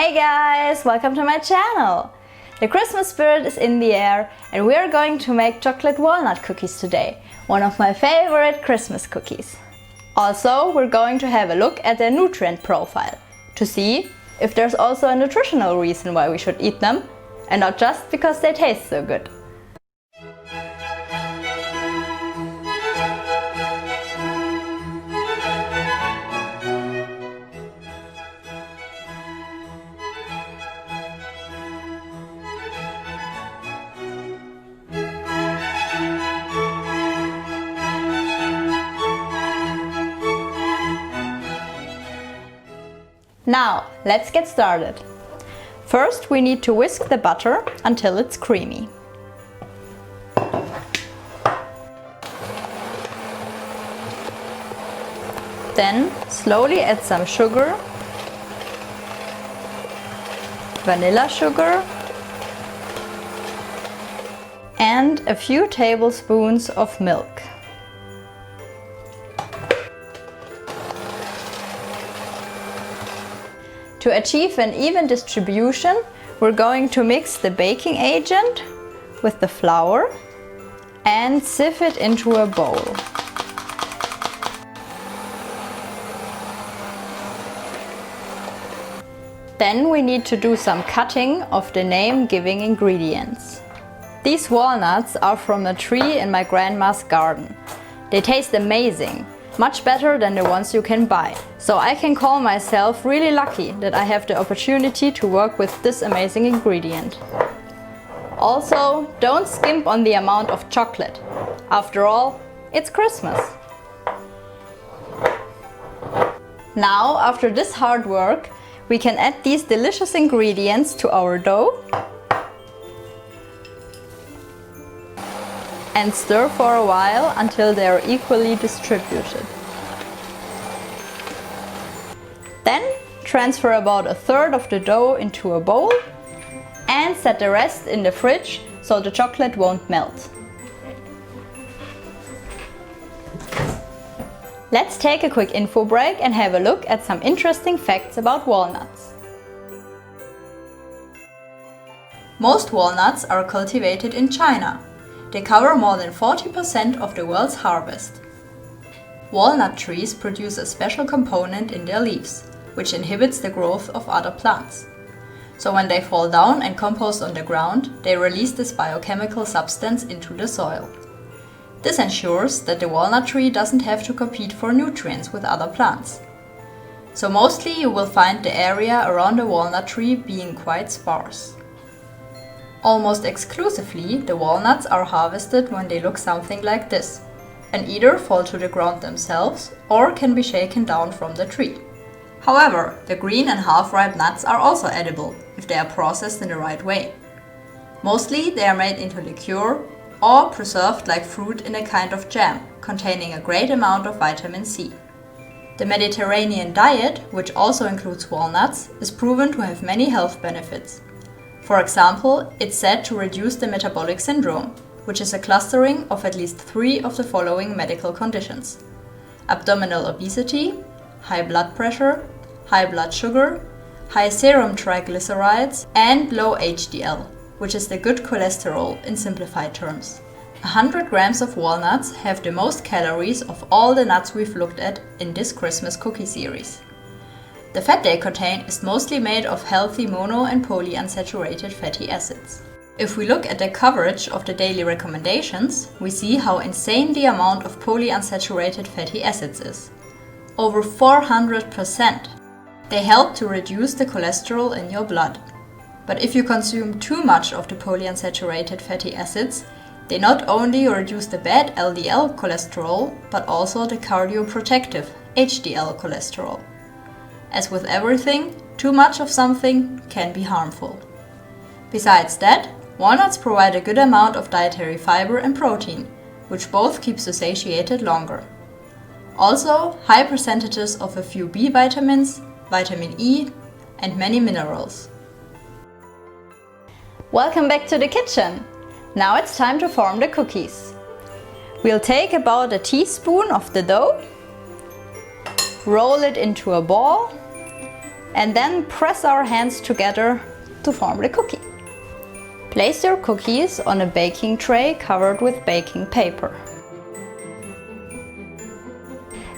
Hey guys, welcome to my channel! The Christmas spirit is in the air and we are going to make chocolate walnut cookies today, one of my favorite Christmas cookies. Also, we're going to have a look at their nutrient profile to see if there's also a nutritional reason why we should eat them and not just because they taste so good. Now, let's get started. First, we need to whisk the butter until it's creamy. Then, slowly add some sugar, vanilla sugar, and a few tablespoons of milk. To achieve an even distribution, we're going to mix the baking agent with the flour and sieve it into a bowl. Then we need to do some cutting of the name-giving ingredients. These walnuts are from a tree in my grandma's garden. They taste amazing. Much better than the ones you can buy. So I can call myself really lucky that I have the opportunity to work with this amazing ingredient. Also, don't skimp on the amount of chocolate. After all, it's Christmas. Now, after this hard work, we can add these delicious ingredients to our dough and stir for a while until they are equally distributed. Then transfer about a third of the dough into a bowl and set the rest in the fridge so the chocolate won't melt. Let's take a quick info break and have a look at some interesting facts about walnuts. Most walnuts are cultivated in China. They cover more than 40% of the world's harvest. Walnut trees produce a special component in their leaves, which inhibits the growth of other plants. So when they fall down and compost on the ground, they release this biochemical substance into the soil. This ensures that the walnut tree doesn't have to compete for nutrients with other plants. So mostly you will find the area around the walnut tree being quite sparse. Almost exclusively, the walnuts are harvested when they look something like this, and either fall to the ground themselves or can be shaken down from the tree. However, the green and half-ripe nuts are also edible if they are processed in the right way. Mostly they are made into liqueur or preserved like fruit in a kind of jam, containing a great amount of vitamin C. The Mediterranean diet, which also includes walnuts, is proven to have many health benefits. For example, it's said to reduce the metabolic syndrome, which is a clustering of at least 3 of the following medical conditions: abdominal obesity, high blood pressure, high blood sugar, high serum triglycerides, and low HDL, which is the good cholesterol in simplified terms. 100 grams of walnuts have the most calories of all the nuts we've looked at in this Christmas cookie series. The fat they contain is mostly made of healthy mono and polyunsaturated fatty acids. If we look at the coverage of the daily recommendations, we see how insane the amount of polyunsaturated fatty acids is. Over 400%. They help to reduce the cholesterol in your blood. But if you consume too much of the polyunsaturated fatty acids, they not only reduce the bad LDL cholesterol, but also the cardioprotective HDL cholesterol. As with everything, too much of something can be harmful. Besides that, walnuts provide a good amount of dietary fiber and protein, which both keeps you satiated longer. Also, high percentages of a few B vitamins, vitamin E, and many minerals. Welcome back to the kitchen! Now it's time to form the cookies. We'll take about a teaspoon of the dough, roll it into a ball, and then press our hands together to form the cookie. Place your cookies on a baking tray covered with baking paper.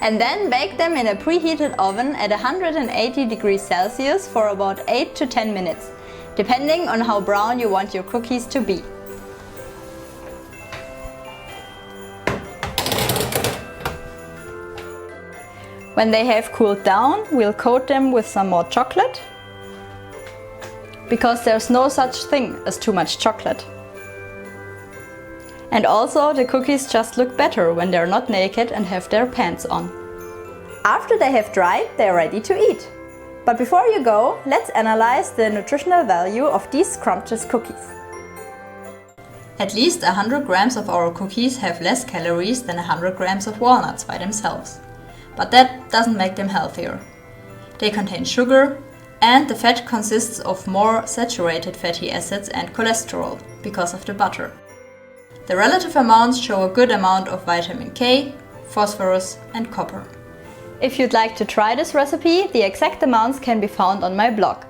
And then bake them in a preheated oven at 180 degrees Celsius for about 8 to 10 minutes, depending on how brown you want your cookies to be. When they have cooled down, we'll coat them with some more chocolate, because there's no such thing as too much chocolate. And also, the cookies just look better when they're not naked and have their pants on. After they have dried, they're ready to eat. But before you go, let's analyze the nutritional value of these scrumptious cookies. At least 100 grams of our cookies have less calories than 100 grams of walnuts by themselves. But that doesn't make them healthier. They contain sugar, and the fat consists of more saturated fatty acids and cholesterol because of the butter. The relative amounts show a good amount of vitamin K, phosphorus and copper. If you'd like to try this recipe, the exact amounts can be found on my blog.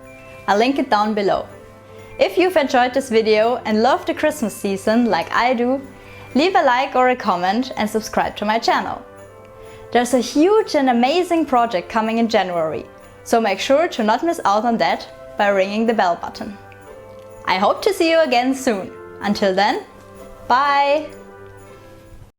I'll link it down below. If you've enjoyed this video and love the Christmas season like I do, leave a like or a comment and subscribe to my channel. There's a huge and amazing project coming in January, so make sure to not miss out on that by ringing the bell button. I hope to see you again soon. Until then, bye!